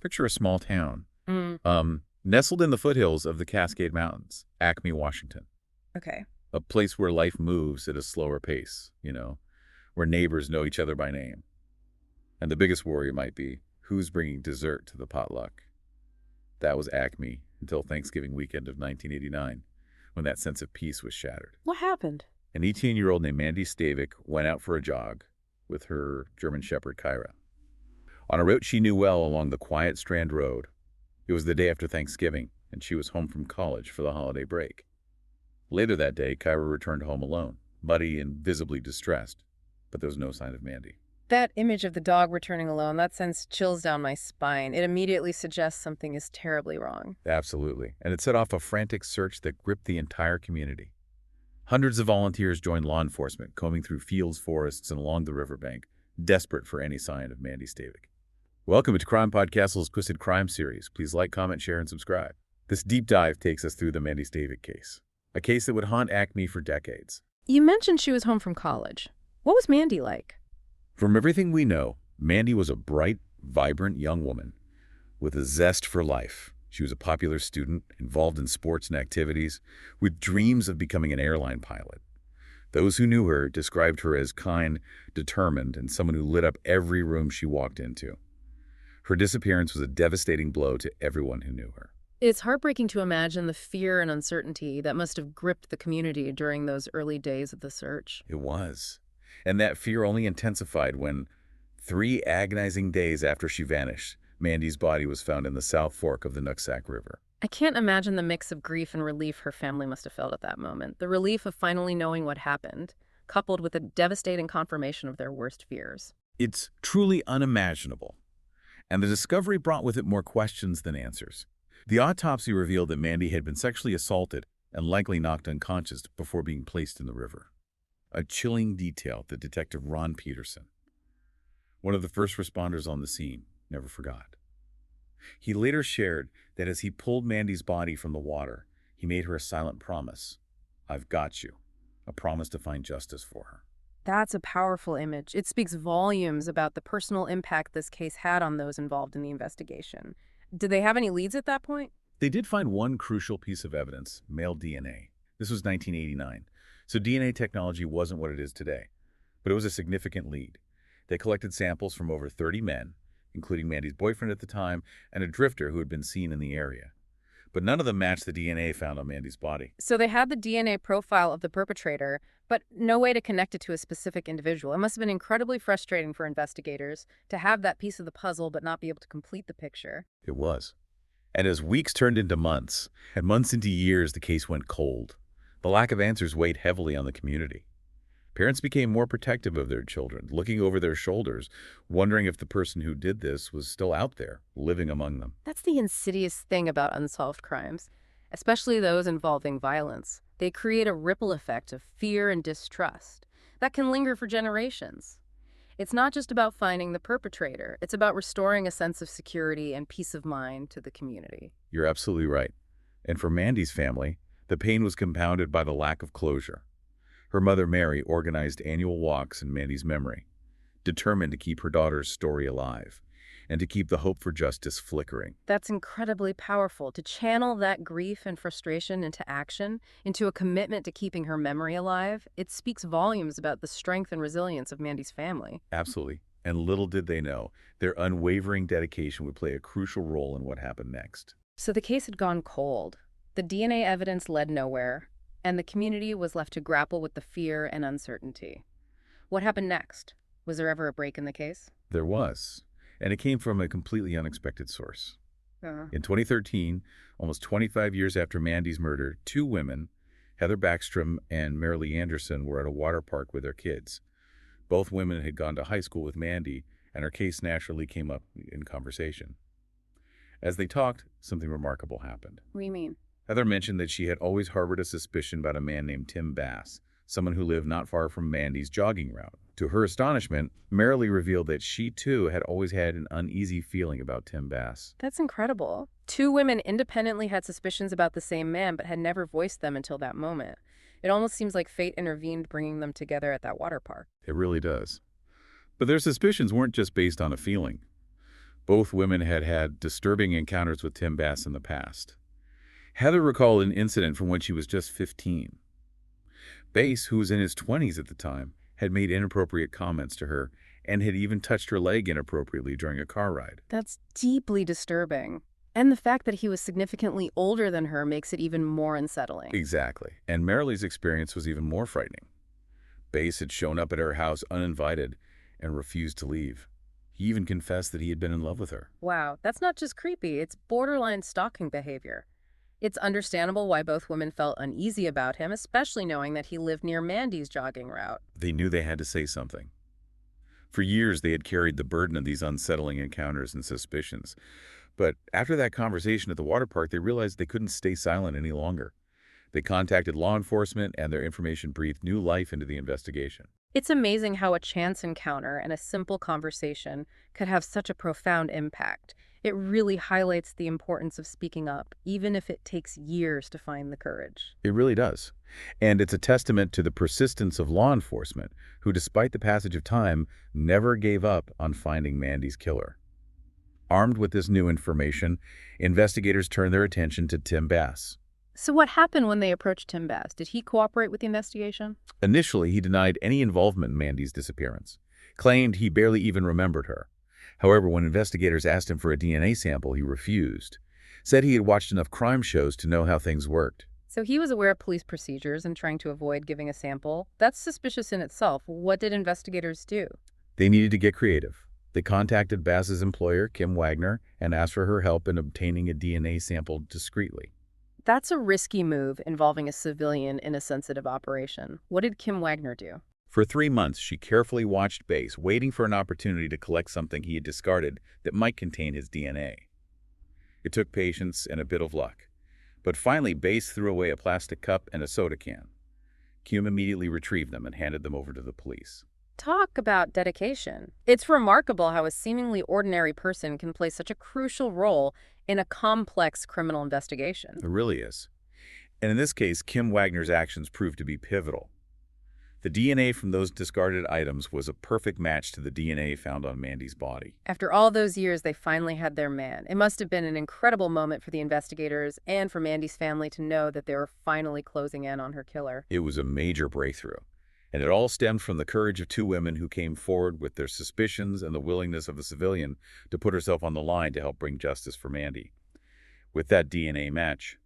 Picture a small town, Mm, nestled in the foothills of the Cascade Mountains, Acme, Washington. okay. A place where life moves at a slower pace, where neighbors know each other by name. And the biggest worry might be, who's bringing dessert to the potluck? That was Acme until Thanksgiving weekend of 1989, when that sense of peace was shattered. What happened? An 18-year-old named Mandy Stavik went out for a jog with her German Shepherd, Kyra, on a route she knew well along the quiet Strand Road. It was the day after Thanksgiving, and she was home from college for the holiday break. Later that day, Kyra returned home alone, muddy and visibly distressed, but there was no sign of Mandy. That image of the dog returning alone, that sends chills down my spine. It immediately suggests something is terribly wrong. Absolutely, and it set off a frantic search that gripped the entire community. Hundreds of volunteers joined law enforcement, combing through fields, forests, and along the riverbank, desperate for any sign of Mandy Stavik. Welcome to CrimePod Castle's Twisted Crime series. Please like, comment, share, and subscribe. This deep dive takes us through the Mandy Stavik case, a case that would haunt Acme for decades. You mentioned she was home from college. What was Mandy like? From everything we know, Mandy was a bright, vibrant young woman with a zest for life. She was a popular student, involved in sports and activities, with dreams of becoming an airline pilot. Those who knew her described her as kind, determined, and someone who lit up every room she walked into. Her disappearance was a devastating blow to everyone who knew her. It's heartbreaking to imagine the fear and uncertainty that must have gripped the community during those early days of the search. It was. And that fear only intensified when, 3 agonizing days after she vanished, Mandy's body was found in the South Fork of the Nooksack River. I can't imagine the mix of grief and relief her family must have felt at that moment. The relief of finally knowing what happened, coupled with the devastating confirmation of their worst fears. It's truly unimaginable. And the discovery brought with it more questions than answers. The autopsy revealed that Mandy had been sexually assaulted and likely knocked unconscious before being placed in the river. A chilling detail that Detective Ron Peterson, one of the first responders on the scene, never forgot. He later shared that as he pulled Mandy's body from the water, he made her a silent promise. "I've got you," a promise to find justice for her. That's a powerful image. It speaks volumes about the personal impact this case had on those involved in the investigation. Did they have any leads at that point? They did find one crucial piece of evidence, male DNA. This was 1989, so DNA technology wasn't what it is today, but it was a significant lead. They collected samples from over 30 men, including Mandy's boyfriend at the time and a drifter who had been seen in the area. But none of them matched the DNA found on Mandy's body. So they had the DNA profile of the perpetrator, but no way to connect it to a specific individual. It must have been incredibly frustrating for investigators to have that piece of the puzzle but not be able to complete the picture. It was. And as weeks turned into months, and months into years, the case went cold. The lack of answers weighed heavily on the community. Parents became more protective of their children, looking over their shoulders, wondering if the person who did this was still out there, living among them. That's the insidious thing about unsolved crimes, especially those involving violence. They create a ripple effect of fear and distrust that can linger for generations. It's not just about finding the perpetrator, it's about restoring a sense of security and peace of mind to the community. You're absolutely right. And for Mandy's family, the pain was compounded by the lack of closure. Her mother, Mary, organized annual walks in Mandy's memory, determined to keep her daughter's story alive and to keep the hope for justice flickering. That's incredibly powerful, to channel that grief and frustration into action, into a commitment to keeping her memory alive. It speaks volumes about the strength and resilience of Mandy's family. Absolutely. And little did they know, their unwavering dedication would play a crucial role in what happened next. So the case had gone cold. The DNA evidence led nowhere, and the community was left to grapple with the fear and uncertainty. What happened next? Was there ever a break in the case? There was, and it came from a completely unexpected source. Uh, In 2013, almost 25 years after Mandy's murder, 2 women, Heather Backstrom and Marilee Anderson, were at a water park with their kids. Both women had gone to high school with Mandy, and her case naturally came up in conversation. As they talked, something remarkable happened. what do you mean? Heather mentioned that she had always harbored a suspicion about a man named Tim Bass, someone who lived not far from Mandy's jogging route. To her astonishment, Marilee revealed that she too had always had an uneasy feeling about Tim Bass. That's incredible. 2 women independently had suspicions about the same man, but had never voiced them until that moment. It almost seems like fate intervened, bringing them together at that water park. It really does. But their suspicions weren't just based on a feeling. Both women had had disturbing encounters with Tim Bass in the past. Heather recalled an incident from when she was just 15. Bass, who was in his 20s at the time, had made inappropriate comments to her and had even touched her leg inappropriately during a car ride. That's deeply disturbing. And the fact that he was significantly older than her makes it even more unsettling. Exactly. And Marilee's experience was even more frightening. Bass had shown up at her house uninvited and refused to leave. He even confessed that he had been in love with her. Wow, that's not just creepy, it's borderline stalking behavior. It's understandable why both women felt uneasy about him, especially knowing that he lived near Mandy's jogging route. They knew they had to say something. For years, they had carried the burden of these unsettling encounters and suspicions. But after that conversation at the water park, they realized they couldn't stay silent any longer. They contacted law enforcement, and their information breathed new life into the investigation. It's amazing how a chance encounter and a simple conversation could have such a profound impact. It really highlights the importance of speaking up, even if it takes years to find the courage. It really does. And it's a testament to the persistence of law enforcement, who, despite the passage of time, never gave up on finding Mandy's killer. Armed with this new information, investigators turned their attention to Tim Bass. So what happened when they approached Tim Bass? Did he cooperate with the investigation? Initially, he denied any involvement in Mandy's disappearance, claimed he barely even remembered her. However, when investigators asked him for a DNA sample, he refused, said he had watched enough crime shows to know how things worked. So he was aware of police procedures and trying to avoid giving a sample. That's suspicious in itself. What did investigators do? They needed to get creative. They contacted Bass's employer, Kim Wagner, and asked for her help in obtaining a DNA sample discreetly. That's a risky move involving a civilian in a sensitive operation. What did Kim Wagner do? For 3 months, she carefully watched Bass, waiting for an opportunity to collect something he had discarded that might contain his DNA. It took patience and a bit of luck. But finally, Bass threw away a plastic cup and a soda can. Kim immediately retrieved them and handed them over to the police. Talk about dedication. It's remarkable how a seemingly ordinary person can play such a crucial role in a complex criminal investigation. It really is. And in this case, Kim Wagner's actions proved to be pivotal. The DNA from those discarded items was a perfect match to the DNA found on Mandy's body. After all those years, they finally had their man. It must have been an incredible moment for the investigators and for Mandy's family to know that they were finally closing in on her killer. It was a major breakthrough, and it all stemmed from the courage of 2 women who came forward with their suspicions and the willingness of a civilian to put herself on the line to help bring justice for Mandy. With that DNA match,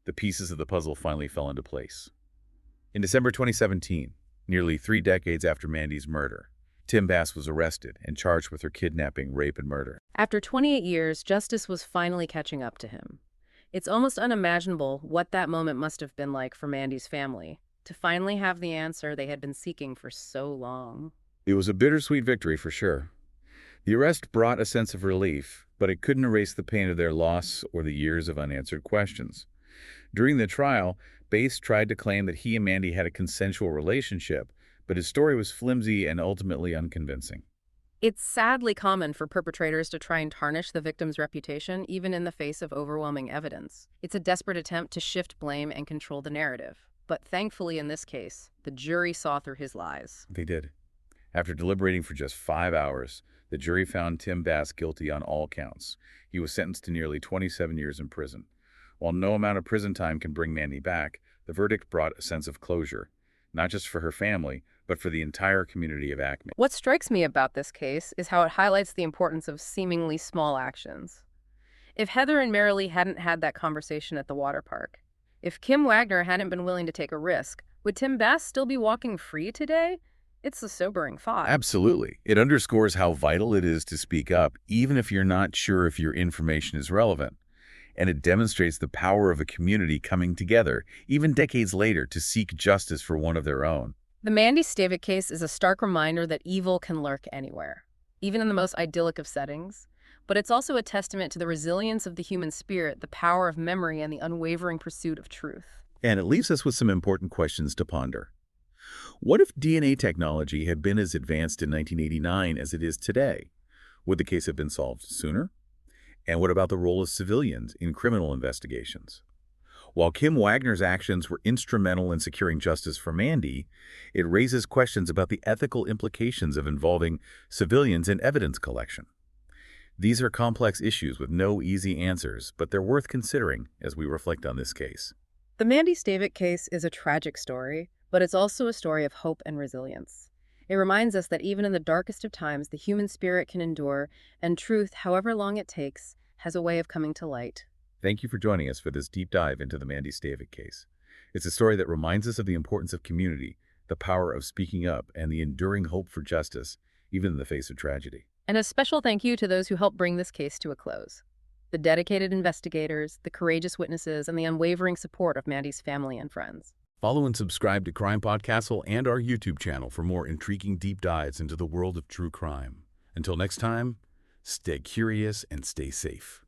the pieces of the puzzle finally fell into place. In December 2017, nearly 3 decades after Mandy's murder, Tim Bass was arrested and charged with her kidnapping, rape, and murder. After 28 years, justice was finally catching up to him. It's almost unimaginable what that moment must have been like for Mandy's family, to finally have the answer they had been seeking for so long. It was a bittersweet victory for sure. The arrest brought a sense of relief, but it couldn't erase the pain of their loss or the years of unanswered questions. During the trial, Bass tried to claim that he and Mandy had a consensual relationship, but his story was flimsy and ultimately unconvincing. It's sadly common for perpetrators to try and tarnish the victim's reputation, even in the face of overwhelming evidence. It's a desperate attempt to shift blame and control the narrative. But thankfully, in this case, the jury saw through his lies. They did. After deliberating for just 5 hours, the jury found Tim Bass guilty on all counts. He was sentenced to nearly 27 years in prison. While no amount of prison time can bring Mandy back, the verdict brought a sense of closure, not just for her family, but for the entire community of Acme. What strikes me about this case is how it highlights the importance of seemingly small actions. If Heather and Marilee hadn't had that conversation at the water park, if Kim Wagner hadn't been willing to take a risk, would Tim Bass still be walking free today? It's a sobering thought. Absolutely. It underscores how vital it is to speak up, even if you're not sure if your information is relevant. And it demonstrates the power of a community coming together, even decades later, to seek justice for one of their own. The Mandy Stavik case is a stark reminder that evil can lurk anywhere, even in the most idyllic of settings. But it's also a testament to the resilience of the human spirit, the power of memory, and the unwavering pursuit of truth. And it leaves us with some important questions to ponder. What if DNA technology had been as advanced in 1989 as it is today? Would the case have been solved sooner? And what about the role of civilians in criminal investigations? While Kim Wagner's actions were instrumental in securing justice for Mandy, it raises questions about the ethical implications of involving civilians in evidence collection. These are complex issues with no easy answers, but they're worth considering as we reflect on this case. The Mandy Stavik case is a tragic story, but it's also a story of hope and resilience. It reminds us that even in the darkest of times, the human spirit can endure, and truth, however long it takes, has a way of coming to light. Thank you for joining us for this deep dive into the Mandy Stavik case. It's a story that reminds us of the importance of community, the power of speaking up, and the enduring hope for justice, even in the face of tragedy. And a special thank you to those who helped bring this case to a close. The dedicated investigators, the courageous witnesses, and the unwavering support of Mandy's family and friends. Follow and subscribe to CrimePod Castle and our YouTube channel for more intriguing deep dives into the world of true crime. Until next time, stay curious and stay safe.